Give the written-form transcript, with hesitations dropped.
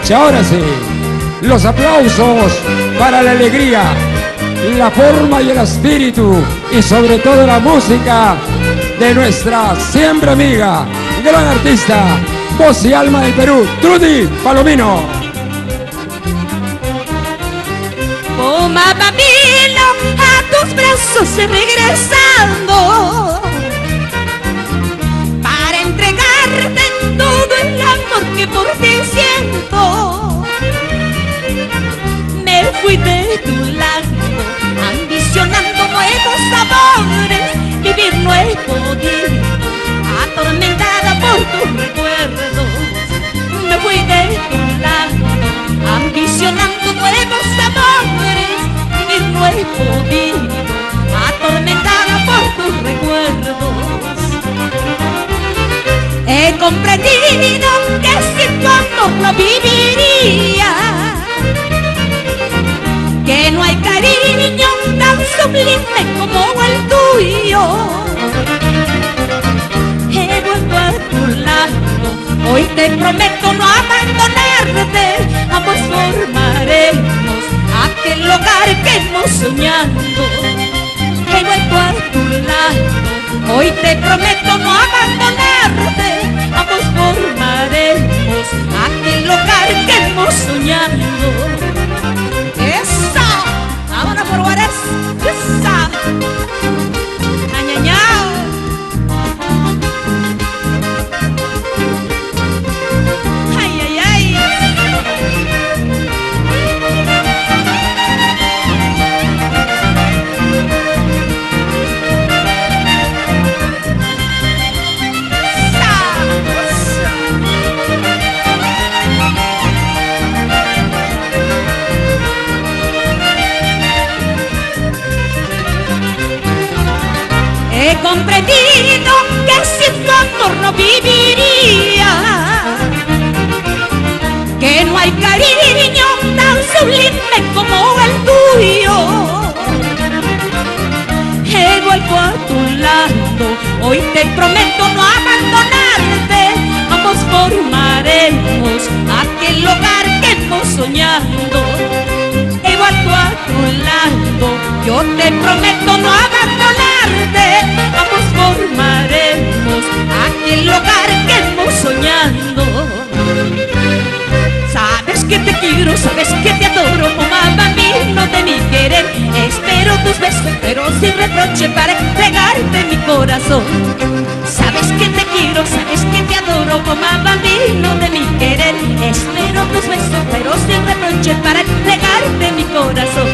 Y ahora sí, los aplausos para la alegría, la forma y el espíritu y sobre todo la música de nuestra siempre amiga, gran artista, voz y alma del Perú, Trudy Palomino. Oh, mamá vino a tus brazos regresando para entregarte todo el amor que por ti siento. Me fui de tu lado ambicionando nuevos sabores, vivir no he podido, atormentada por tus recuerdos. Me fui de tu lado ambicionando nuevos sabores, vivir no he podido, atormentada por tus recuerdos. He comprendido que sin tu amor no viviría, que no hay cariño tan sublime como el tuyo. He vuelto a tu lado, hoy te prometo no abandonarte. Ambos formaremos aquel hogar que hemos soñado. He vuelto a tu lado, hoy te prometo no abandonarte. Ambos formaremos aquel hogar que hemos soñado. ¡Eso! ¡Ahora por Juárez! ¡Esa! ¡Añañao! ¡Ay, ay, ay! He comprendido que sin tu amor no viviría, que no hay cariño tan sublime como el tuyo. He vuelto a tu lado, hoy te prometo no abandonarte. Ambos formaremos aquel hogar que hemos soñado. He vuelto a tu lado, yo te prometo no abandonarte. Ambos formaremos aquel hogar que hemos soñado. Sabes que te quiero, sabes que te adoro, oh mamá vino de mi querer. Espero tus besos, pero sin reproche para entregarte mi corazón. Sabes que te quiero, sabes que te adoro, oh mamá vino de mi querer. Espero tus besos, pero sin reproche para entregarte mi corazón.